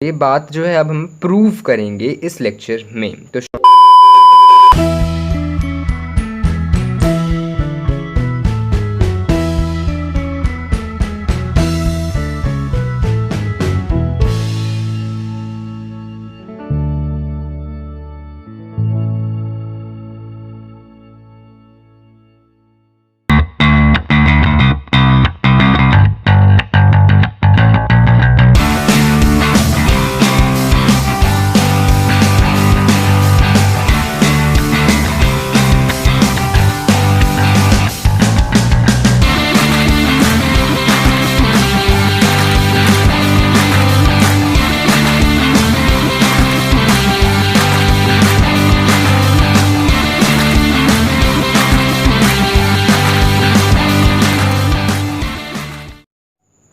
ये बात जो है अब हम प्रूव करेंगे इस लेक्चर में। तो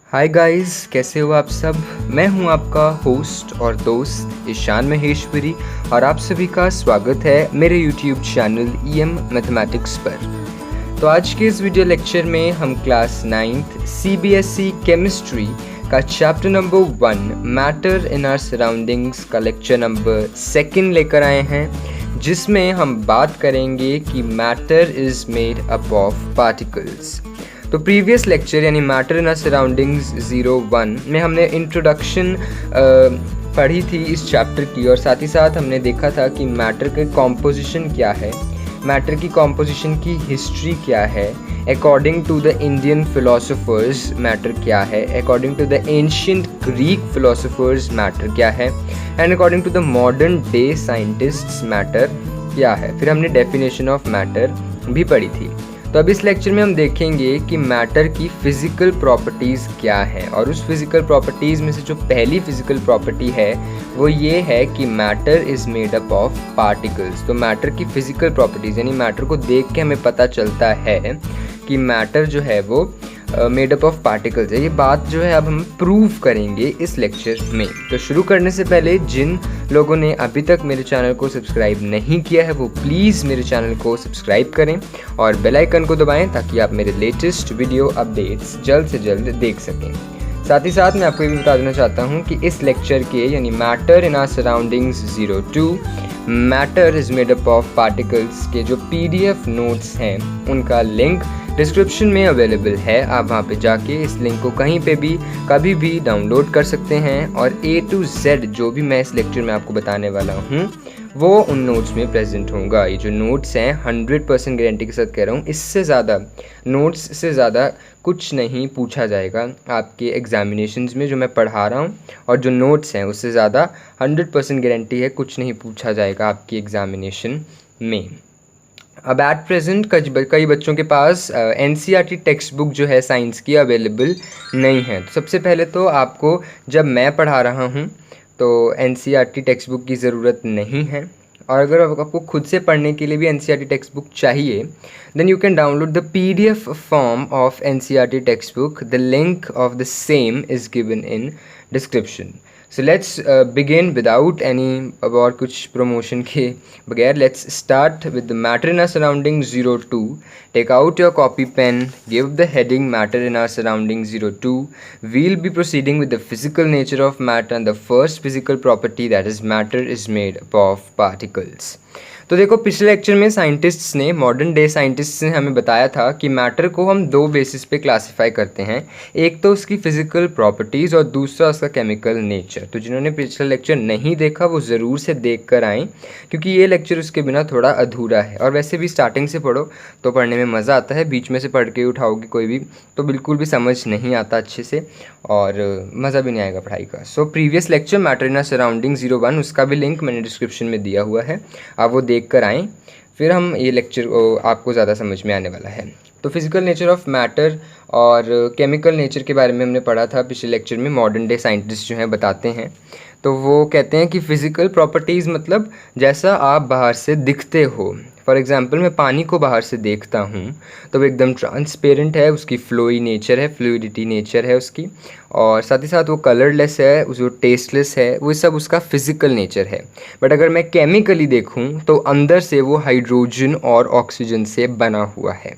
हाय गाइस, कैसे हो आप सब। मैं हूं आपका होस्ट और दोस्त ईशान महेश्वरी और आप सभी का स्वागत है मेरे यूट्यूब चैनल EM मैथमेटिक्स पर। तो आज के इस वीडियो लेक्चर में हम क्लास 9th CBSE केमिस्ट्री का chapter number 1 matter in our surroundings का लेक्चर नंबर 2 लेकर आए हैं, जिसमें हम बात करेंगे कि matter is made up of particles. तो प्रीवियस लेक्चर यानी मैटर इन आवर सराउंडिंग्स 01 में हमने इंट्रोडक्शन पढ़ी थी इस चैप्टर की, और साथ ही साथ हमने देखा था कि मैटर के कॉम्पोजिशन क्या है, मैटर की कॉम्पोजिशन की हिस्ट्री क्या है, according to the Indian philosophers matter क्या है, according to the ancient Greek philosophers matter क्या है, and according to the modern day scientists matter क्या है। फिर हमने डेफिनेशन ऑफ मैटर भी पढ़ी थी। तो अब इस लेक्चर में हम देखेंगे कि मैटर की फ़िज़िकल प्रॉपर्टीज़ क्या है, और उस फिज़िकल प्रॉपर्टीज़ में से जो पहली फ़िज़िकल प्रॉपर्टी है वो ये है कि matter is made up of particles. तो मैटर की फ़िज़िकल प्रॉपर्टीज़ यानी मैटर को देख के हमें पता चलता है कि मैटर जो है वो मेड अप ऑफ पार्टिकल्स है। ये बात जो है अब हम प्रूव करेंगे इस लेक्चर में। तो शुरू करने से पहले जिन लोगों ने अभी तक मेरे चैनल को सब्सक्राइब नहीं किया है वो प्लीज़ मेरे चैनल को सब्सक्राइब करें और बेल आइकन को दबाएं ताकि आप मेरे लेटेस्ट वीडियो अपडेट्स जल्द से जल्द देख सकें। साथ ही साथ मैं आपको ये भी बता देना चाहता हूँ कि इस लेक्चर के यानी matter in our surroundings 02 matter is made up of particles के जो PDF नोट्स हैं उनका लिंक डिस्क्रिप्शन में अवेलेबल है। आप वहाँ पे जाके इस लिंक को कहीं पे भी कभी भी डाउनलोड कर सकते हैं, और A to Z जो भी मैं इस लेक्चर में आपको बताने वाला हूँ वो उन नोट्स में प्रेजेंट होगा। ये जो नोट्स हैं 100% गारंटी के साथ कह रहा हूँ, इससे ज़्यादा नोट्स से ज़्यादा कुछ नहीं पूछा जाएगा आपके एग्जामिनेशंस में। जो मैं पढ़ा रहा हूँ और जो नोट्स हैं उससे ज़्यादा 100% गारंटी है कुछ नहीं पूछा जाएगा आपकी एग्जामिनेशन में। अब एट प्रेजेंट कई बच्चों के पास NCERT टेक्स्ट बुक जो है साइंस की अवेलेबल नहीं है। तो सबसे पहले तो आपको, जब मैं पढ़ा रहा हूँ तो NCERT टेक्स्ट बुक की ज़रूरत नहीं है, और अगर आपको खुद से पढ़ने के लिए भी NCERT टेक्स्ट बुक चाहिए then you can download the PDF form of NCERT text book. The link of the same is given in description. So let's begin without any और कुछ प्रमोशन के बगैर। Let's start with the matter in our surrounding 02। Take out your copy pen, give the heading matter in our surrounding 02. We'll be proceeding with the physical nature of matter, and the first physical property, that is matter is made up of particles. तो देखो, पिछले lecture में scientists ने, modern day scientists ने हमें बताया था कि मैटर को हम 2 बेसिस पे क्लासिफाई करते हैं। एक तो उसकी फ़िज़िकल प्रॉपर्टीज़ और दूसरा उसका केमिकल नेचर। तो जिन्होंने पिछला लेक्चर नहीं देखा वो ज़रूर से देख कर आएँ, क्योंकि ये लेक्चर उसके बिना थोड़ा अधूरा है। और वैसे भी स्टार्टिंग से पढ़ो तो पढ़ने में मज़ा आता है, बीच में से पढ़ के उठाओगे कोई भी तो बिल्कुल भी समझ नहीं आता अच्छे से और मज़ा भी नहीं आएगा पढ़ाई का। So previous lecture matter in our surrounding 01 उसका भी लिंक मैंने डिस्क्रिप्शन में दिया हुआ है, आप वो देख कर आएँ, फिर हम ये लेक्चर आपको ज़्यादा समझ में आने वाला है। तो फिज़िकल नेचर ऑफ मैटर और केमिकल नेचर के बारे में हमने पढ़ा था पिछले लेक्चर में। मॉडर्न डे साइंटिस्ट जो हैं बताते हैं, तो वो कहते हैं कि फ़िज़िकल प्रॉपर्टीज़ मतलब जैसा आप बाहर से दिखते हो। फॉर एग्ज़ाम्पल, मैं पानी को बाहर से देखता हूँ तो वो एकदम ट्रांसपेरेंट है, उसकी फ्लोई नेचर है, फ्लूइडिटी नेचर है उसकी, और साथ ही साथ वो कलरलेस है, जो टेस्टलेस है, वो सब उसका फिज़िकल नेचर है। बट अगर मैं केमिकली देखूँ तो अंदर से वो हाइड्रोजन और ऑक्सीजन से बना हुआ है।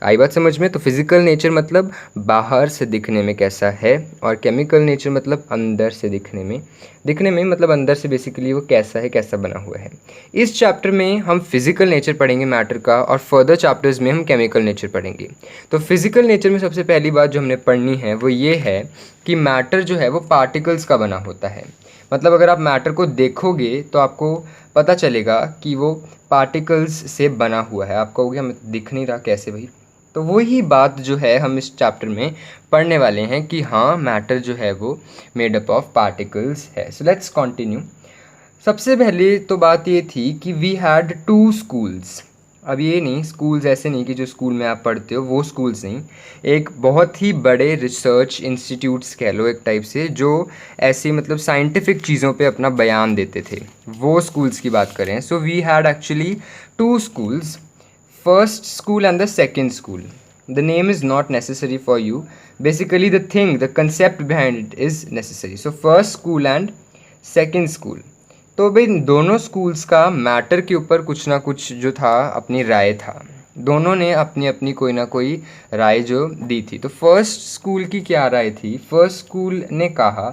आई बात समझ में? तो फिजिकल नेचर मतलब बाहर से दिखने में कैसा है, और केमिकल नेचर मतलब अंदर से दिखने में मतलब अंदर से बेसिकली वो कैसा है, कैसा बना हुआ है। इस चैप्टर में हम फिजिकल नेचर पढ़ेंगे मैटर का, और फर्दर चैप्टर्स में हम केमिकल नेचर पढ़ेंगे। तो फिजिकल नेचर में सबसे पहली बात जो हमने पढ़नी है वो ये है कि मैटर जो है वो पार्टिकल्स का बना होता है। मतलब अगर आप मैटर को देखोगे तो आपको पता चलेगा कि वो पार्टिकल्स से बना हुआ है। आप कहोगे हमें दिख नहीं रहा, कैसे भाई? तो वही बात जो है हम इस चैप्टर में पढ़ने वाले हैं कि हाँ, मैटर जो है वो मेड अप ऑफ पार्टिकल्स है। So let's continue. सबसे पहले तो बात ये थी कि वी हैड 2 स्कूल्स। अब ये नहीं, स्कूल्स ऐसे नहीं कि जो स्कूल में आप पढ़ते हो वो स्कूल्स नहीं, एक बहुत ही बड़े रिसर्च इंस्टीट्यूट्स कह लो एक टाइप से, जो ऐसी मतलब साइंटिफिक चीज़ों पे अपना बयान देते थे, वो स्कूल्स की बात करें। So we had actually 2 schools, first school and the second school. The name is not necessary for you. Basically the concept behind it is necessary. So first school and second school. तो भाई दोनों schools का matter के ऊपर कुछ ना कुछ जो था अपनी राय था। दोनों ने अपनी अपनी कोई ना कोई राय जो दी थी। तो फर्स्ट स्कूल की क्या राय थी? फर्स्ट स्कूल ने कहा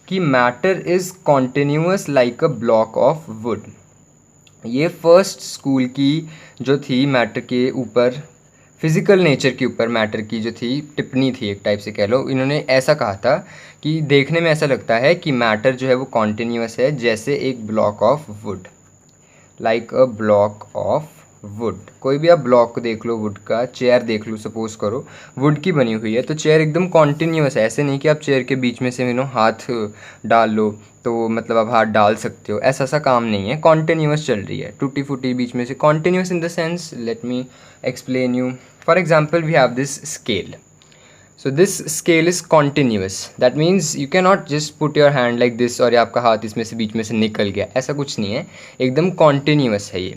कि matter is continuous like a block of would. ये फर्स्ट स्कूल की जो थी मैटर के ऊपर, फिज़िकल नेचर के ऊपर मैटर की जो थी टिप्पणी थी एक टाइप से कह लो। इन्होंने ऐसा कहा था कि देखने में ऐसा लगता है कि मैटर जो है वो कॉन्टिन्यूअस है जैसे एक block of would, like a block of would. कोई भी आप ब्लॉक देख लो वुड का, चेयर देख लो, सपोज करो वुड की बनी हुई है, तो चेयर एकदम कॉन्टिन्यूअस है। ऐसे नहीं कि आप चेयर के बीच में से हाथ डाल लो तो मतलब आप हाथ डाल सकते हो, ऐसा सा काम नहीं है। कॉन्टिन्यूअस चल रही है, टूटी फूटी बीच में से। Continuous in the sense, let me explain you. For example, we have this scale. So this scale is continuous. That means you cannot just put your hand like this और आपका हाथ इसमें से बीच में से निकल गया, ऐसा कुछ नहीं है। एकदम continuous है ये,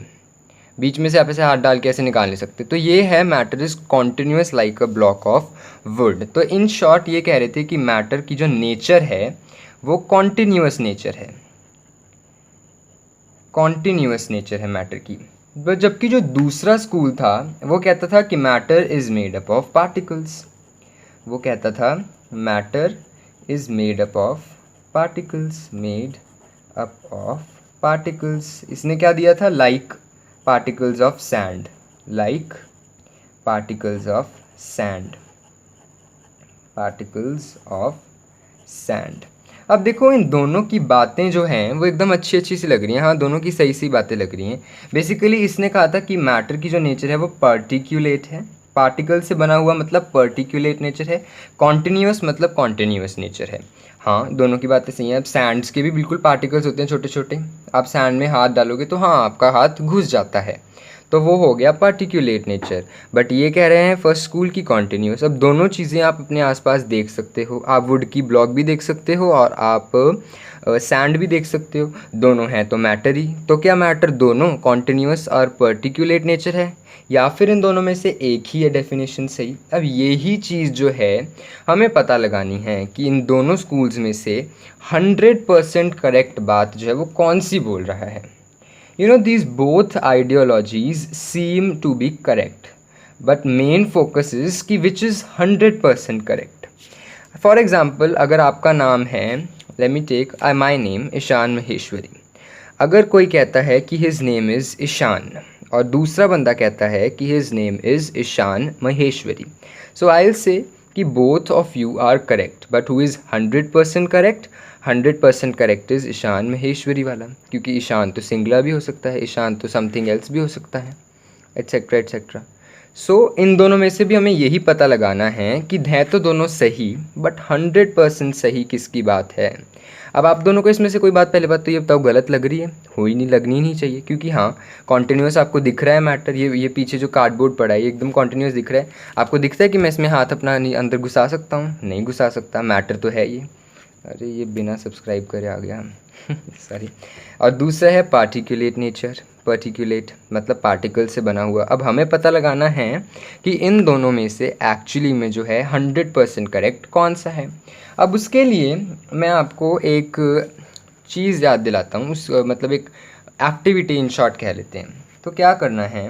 बीच में से आप ऐसे हाथ डाल के ऐसे निकाल नहीं सकते। तो ये है matter is continuous like a block of would. तो इन शॉर्ट ये कह रहे थे कि मैटर की जो नेचर है वो कॉन्टिन्यूस नेचर है, कॉन्टिन्यूस नेचर है मैटर की। जबकि जो दूसरा स्कूल था वो कहता था कि matter is made up of particles. वो कहता था matter is made up of particles, made up of particles. इसने क्या दिया था? Like particles of sand, like particles of sand, particles of sand. अब देखो इन दोनों की बातें जो हैं वो एकदम अच्छी अच्छी सी लग रही हैं। हाँ, दोनों की सही सी बातें लग रही हैं। बेसिकली इसने कहा था कि मैटर की जो नेचर है वो पार्टिकुलेट है, पार्टिकल से बना हुआ मतलब पार्टिकुलेट नेचर है, कॉन्टिन्यूअस मतलब कॉन्टिन्यूअस नेचर है। हाँ, दोनों की बातें सही हैं। अब सैंड्स के भी बिल्कुल पार्टिकल्स होते हैं छोटे छोटे, आप सैंड में हाथ डालोगे तो हाँ आपका हाथ घुस जाता है, तो वो हो गया पार्टिकुलेट नेचर। बट ये कह रहे हैं फर्स्ट स्कूल की कॉन्टिन्यूस। अब दोनों चीज़ें आप अपने आसपास देख सकते हो, आप वुड की ब्लॉक भी देख सकते हो और आप सैंड भी देख सकते हो, दोनों हैं तो मैटर ही। तो क्या मैटर दोनों कॉन्टिन्यूस और पार्टिकुलेट नेचर है, या फिर इन दोनों में से एक ही है डेफिनेशन सही? अब यही चीज़ जो है हमें पता लगानी है कि इन दोनों स्कूल्स में से 100% करेक्ट बात जो है वो कौन सी बोल रहा है। You know, these both ideologies seem to be correct, but main focus is कि which is 100% correct. For example, अगर आपका नाम है, let me take my name, Ishan Maheshwari. अगर कोई कहता है कि his name is ईशान और दूसरा बंदा कहता है कि his name is Ishan Maheshwari, so I'll say कि both of you are correct, but who is 100% correct? 100% correct is Ishan Maheshwari वाला, क्योंकि ईशान तो सिंगुलर भी हो सकता है, ईशान तो समथिंग एल्स भी हो सकता है, एट्सेट्रा एट्सेट्रा। सो इन दोनों में से भी हमें यही पता लगाना है कि हैं तो दोनों सही, बट 100% सही किसकी बात है। अब आप दोनों को इसमें से कोई बात, पहले बात तो ये बताओ गलत लग रही है? हो ही नहीं, लगनी नहीं चाहिए, क्योंकि हाँ कॉन्टिन्यूस आपको दिख रहा है मैटर। ये पीछे जो कार्डबोर्ड पड़ा है ये एकदम कॉन्टिन्यूस दिख रहा है। आपको दिखता है कि मैं इसमें हाथ अपना अंदर घुसा सकता हूँ? नहीं घुसा सकता, मैटर तो है ये। अरे ये बिना सब्सक्राइब करे आ गया सॉरी। और दूसरा है पार्टिकुलेट नेचर, पार्टिकुलेट मतलब पार्टिकल से बना हुआ। अब हमें पता लगाना है कि इन दोनों में से एक्चुअली में जो है 100% करेक्ट कौन सा है। अब उसके लिए मैं आपको एक चीज़ याद दिलाता हूँ, उस मतलब एक एक्टिविटी इन शॉर्ट कह लेते हैं। तो क्या करना है,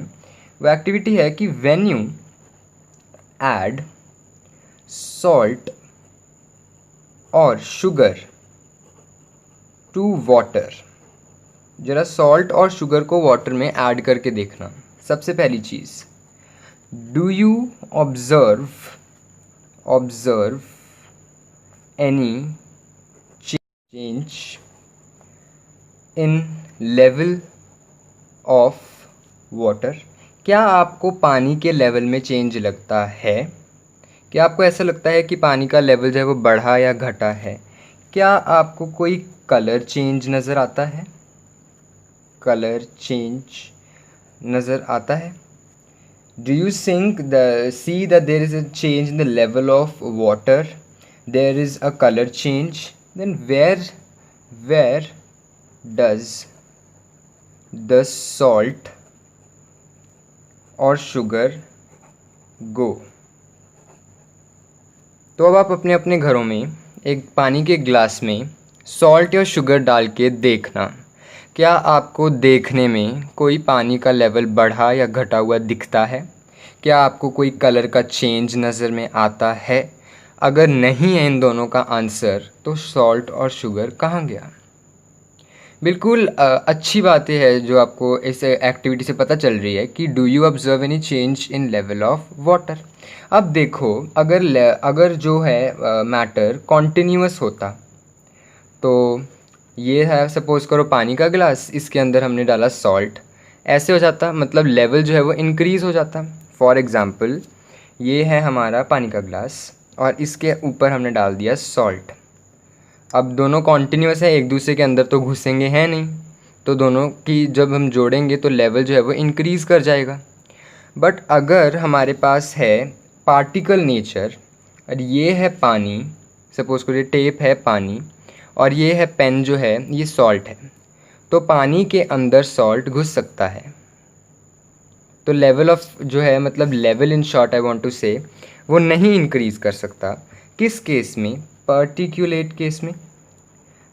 वो एक्टिविटी है कि when you add salt or sugar to water। ज़रा सॉल्ट और शुगर को वाटर में ऐड करके देखना। सबसे पहली चीज़, do you observe any change in level of water. क्या आपको पानी के लेवल में चेंज लगता है? क्या आपको ऐसा लगता है कि पानी का लेवल जो है वो बढ़ा या घटा है? क्या आपको कोई कलर चेंज नज़र आता है? कलर चेंज नज़र आता है? Do you see that there is a change in the level of water, there is a colour change, then where does the salt और शुगर गो। तो अब आप अपने अपने घरों में एक पानी के ग्लास में सॉल्ट या शुगर डाल के देखना, क्या आपको देखने में कोई पानी का लेवल बढ़ा या घटा हुआ दिखता है? क्या आपको कोई कलर का चेंज नज़र में आता है? अगर नहीं है इन दोनों का आंसर, तो सॉल्ट और शुगर कहाँ गया? बिल्कुल अच्छी बातें है जो आपको इस एक्टिविटी से पता चल रही है कि do you observe any change in level of water. अब देखो, अगर जो है मैटर कॉन्टिन्यूअस होता, तो ये है, सपोज़ करो पानी का गिलास, इसके अंदर हमने डाला सॉल्ट, ऐसे हो जाता, मतलब लेवल जो है वो इंक्रीज़ हो जाता। फॉर एग्ज़ाम्पल, ये है हमारा पानी का गिलास और इसके ऊपर हमने डाल दिया सॉल्ट। अब दोनों कॉन्टिन्यूअस है, एक दूसरे के अंदर तो घुसेंगे हैं नहीं, तो दोनों की जब हम जोड़ेंगे तो लेवल जो है वो इंक्रीज़ कर जाएगा। बट अगर हमारे पास है पार्टिकल नेचर और ये है पानी, सपोज़ करो ये टेप है पानी और ये है पेन जो है ये सॉल्ट है, तो पानी के अंदर सॉल्ट घुस सकता है। तो लेवल ऑफ जो है, मतलब level in short I want to say, वो नहीं इंक्रीज़ कर सकता। किस केस में? पर्टिकुलेट केस में।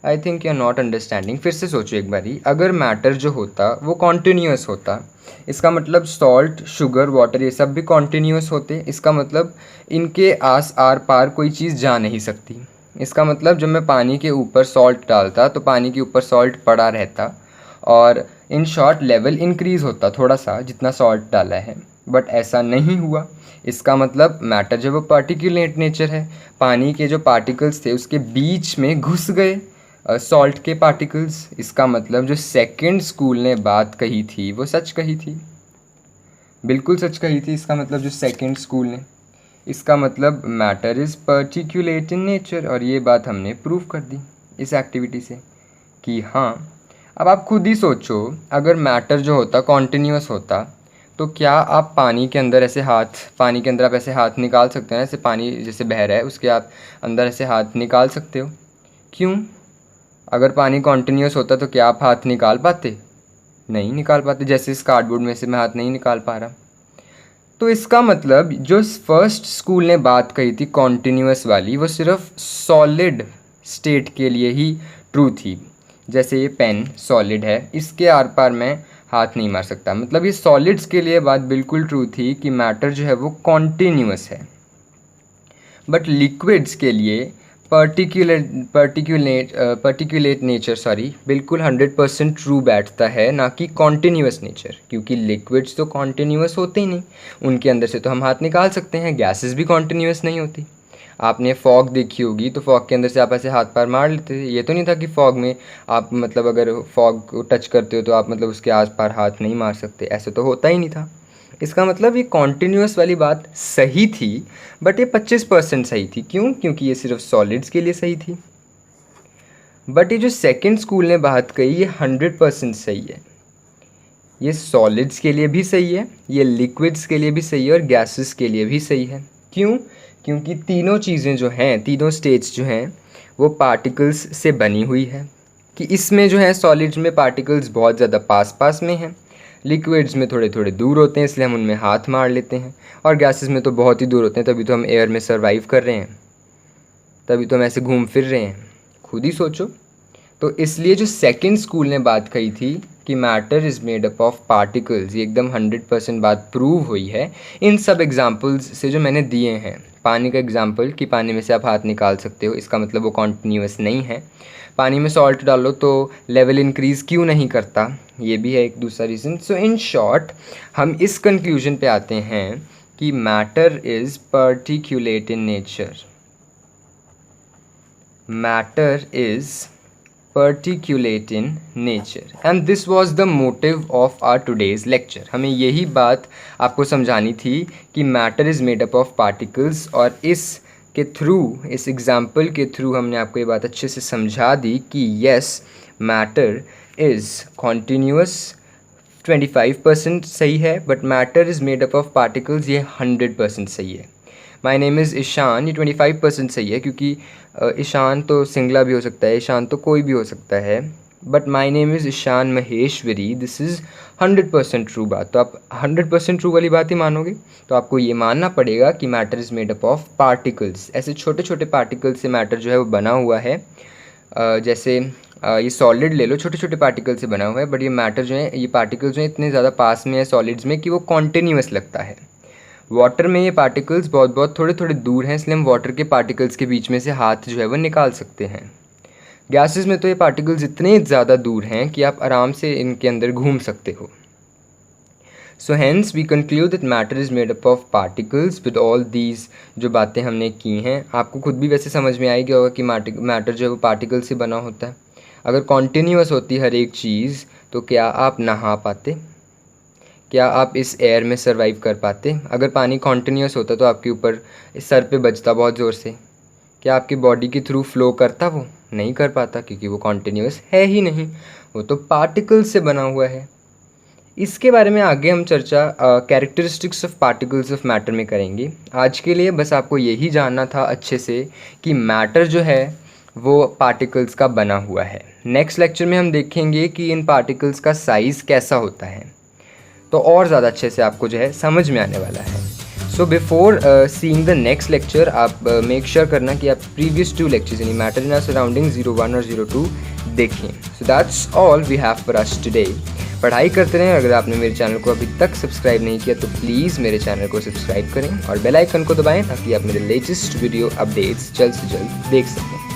I think you are not understanding. फिर से सोचो एक बारी, अगर मैटर जो होता वो कॉन्टिन्यूअस होता, इसका मतलब सॉल्ट, शुगर, वाटर ये सब भी कॉन्टिन्यूअस होते, इसका मतलब इनके आर पार कोई चीज़ जा नहीं सकती। इसका मतलब जब मैं पानी के ऊपर सॉल्ट डालता तो पानी के ऊपर सॉल्ट पड़ा रहता और इन शॉर्ट लेवल इंक्रीज़ होता थोड़ा सा जितना सॉल्ट डाला है, बट ऐसा नहीं हुआ। इसका मतलब मैटर जब वो पार्टिकुलेट नेचर है, पानी के जो पार्टिकल्स थे उसके बीच में घुस गए सॉल्ट के पार्टिकल्स। इसका मतलब जो सेकंड स्कूल ने बात कही थी वो सच कही थी, बिल्कुल सच कही थी। इसका मतलब जो सेकंड स्कूल ने, इसका मतलब matter is particulate in nature, और ये बात हमने प्रूव कर दी इस एक्टिविटी से कि हाँ। अब आप खुद ही सोचो, अगर मैटर जो होता कॉन्टिन्यूअस होता, तो क्या आप पानी के अंदर ऐसे पानी के अंदर आप ऐसे हाथ निकाल सकते हैं? ऐसे पानी जैसे बह रहा है उसके आप अंदर ऐसे हाथ निकाल सकते हो? क्यों? अगर पानी कॉन्टिन्यूअस होता तो क्या आप हाथ निकाल पाते? नहीं निकाल पाते। जैसे इस कार्डबोर्ड में से मैं हाथ नहीं निकाल पा रहा। तो इसका मतलब जो फर्स्ट स्कूल ने बात कही थी कॉन्टिन्यूअस वाली, वो सिर्फ सॉलिड स्टेट के लिए ही ट्रू थी। जैसे ये पेन सॉलिड है, इसके आर पार मैं हाथ नहीं मार सकता, मतलब ये सॉलिड्स के लिए बात बिल्कुल ट्रू थी कि मैटर जो है वो कॉन्टिन्यूअस है। बट लिक्विड्स के लिए पर्टिकुलेट नेचर बिल्कुल 100% ट्रू बैठता है, ना कि कॉन्टिन्यूअस नेचर, क्योंकि लिक्विड्स तो कॉन्टिन्यूअस होते ही नहीं, उनके अंदर से तो हम हाथ निकाल सकते हैं। गैसेस भी कॉन्टिन्यूअस नहीं होती। आपने फॉग देखी होगी तो फॉग के अंदर से आप ऐसे हाथ पैर मार लेते थे। ये तो नहीं था कि फॉग में आप मतलब अगर फॉग को टच करते हो तो आप मतलब उसके आस पार हाथ नहीं मार सकते, ऐसे तो होता ही नहीं था। इसका मतलब ये कॉन्टिन्यूअस वाली बात सही थी, बट ये 25% सही थी। क्यों? क्योंकि ये सिर्फ सॉलिड्स के लिए सही थी। बट ये जो सेकंड स्कूल ने बात कही ये 100% सही है। ये सॉलिड्स के लिए भी सही है, ये लिक्विड्स के लिए भी सही है और गैसेस के लिए भी सही है। क्यों? क्योंकि तीनों चीज़ें जो हैं, तीनों स्टेट्स जो हैं वो पार्टिकल्स से बनी हुई है। कि इसमें जो है सॉलिड्स में पार्टिकल्स बहुत ज़्यादा पास पास में हैं, लिक्विड्स में थोड़े थोड़े दूर होते हैं, इसलिए हम उनमें हाथ मार लेते हैं, और गैसेस में तो बहुत ही दूर होते हैं, तभी तो हम एयर में सर्वाइव कर रहे हैं, तभी तो हम ऐसे घूम फिर रहे हैं। खुद ही सोचो। तो इसलिए जो सेकंड स्कूल ने बात कही थी कि matter is made up of particles, ये एकदम 100% बात प्रूव हुई है इन सब एग्जांपल्स से जो मैंने दिए हैं। पानी का एग्जांपल कि पानी में से आप हाथ निकाल सकते हो, इसका मतलब वो कॉन्टिन्यूस नहीं है। पानी में सॉल्ट डालो तो लेवल इंक्रीज़ क्यों नहीं करता, ये भी है एक दूसरा रीज़न। सो इन शॉर्ट हम इस कंक्लूजन पे आते हैं कि matter is particulate in nature. Matter is particulate in nature and this was the motive of our today's lecture। हमें यही बात आपको समझानी थी कि matter is made up of particles, और इस के थ्रू, इस एग्जाम्पल के थ्रू हमने आपको ये बात अच्छे से समझा दी कि yes matter is continuous 25% सही है, but matter is made up of particles ये 100% सही है। माई नेम इज़ ईशान, ये 25% सही है क्योंकि ईशान तो सिंगला भी हो सकता है, ईशान तो कोई भी हो सकता है, but my name is Ishan Maheshwari, this is 100% true बात। तो आप 100% ट्रू वाली बात ही मानोगे, तो आपको ये मानना पड़ेगा कि matter is made up of particles. ऐसे छोटे छोटे पार्टिकल्स से मैटर जो है वो बना हुआ है। जैसे ये सॉलिड ले लो, छोटे छोटे पार्टिकल से बना हुआ है, बट ये मैटर जो है, ये पार्टिकल्स जो है इतने ज़्यादा पास में है सॉलिड्स में कि वो कॉन्टिन्यूस लगता है। वाटर में ये पार्टिकल्स बहुत बहुत थोड़े थोड़े दूर हैं, इसलिए हम वाटर के पार्टिकल्स के बीच में से हाथ जो है वो निकाल सकते हैं। गैसेस में तो ये पार्टिकल्स इतने ज़्यादा दूर हैं कि आप आराम से इनके अंदर घूम सकते हो। So hence we conclude that matter is made up of particles with all these जो बातें हमने की हैं। आपको खुद भी वैसे समझ में आएगी होगा कि मैटर जो है वो पार्टिकल से बना होता है। अगर कॉन्टीन्यूअस होती हर एक चीज़ तो क्या आप नहा पाते, क्या आप इस एयर में सरवाइव कर पाते? अगर पानी कॉन्टीन्यूस होता तो आपके ऊपर सर पे बजता बहुत ज़ोर से, क्या आपकी बॉडी के थ्रू फ्लो करता? वो नहीं कर पाता क्योंकि वो कॉन्टीन्यूस है ही नहीं, वो तो पार्टिकल्स से बना हुआ है। इसके बारे में आगे हम चर्चा characteristics of particles of matter में करेंगे। आज के लिए बस आपको यही जानना था अच्छे से कि मैटर जो है वो पार्टिकल्स का बना हुआ है। नेक्स्ट लेक्चर में हम देखेंगे कि इन पार्टिकल्स का साइज़ कैसा होता है, तो और ज़्यादा अच्छे से आपको जो है समझ में आने वाला है। So before seeing the next lecture आप मेक श्योर करना कि आप प्रीवियस 2 लेक्चर्स यानी मैटर इन आवर सराउंडिंग 01 और 02 देखें। So that's all we have for us today. पढ़ाई करते रहें। अगर आपने मेरे चैनल को अभी तक सब्सक्राइब नहीं किया तो प्लीज़ मेरे चैनल को सब्सक्राइब करें और बेल आइकन को दबाएं ताकि आप मेरे लेटेस्ट वीडियो अपडेट्स जल्द से जल्द देख सकें।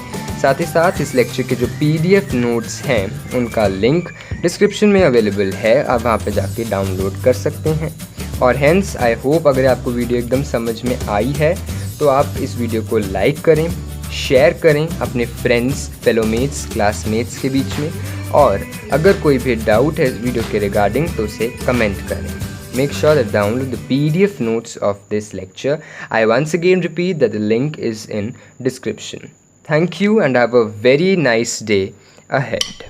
साथ ही साथ इस लेक्चर के जो PDF नोट्स हैं उनका लिंक डिस्क्रिप्शन में अवेलेबल है, आप वहाँ पे जाके डाउनलोड कर सकते हैं। और हेंस आई होप अगर आपको वीडियो एकदम समझ में आई है तो आप इस वीडियो को लाइक करें, शेयर करें अपने फ्रेंड्स, फेलोमेट्स, क्लासमेट्स के बीच में, और अगर कोई भी डाउट है इस वीडियो के रिगार्डिंग तो उसे कमेंट करें। Make sure that download the PDF notes of this lecture. I once again repeat that the link is in description. Thank you and have a very nice day ahead.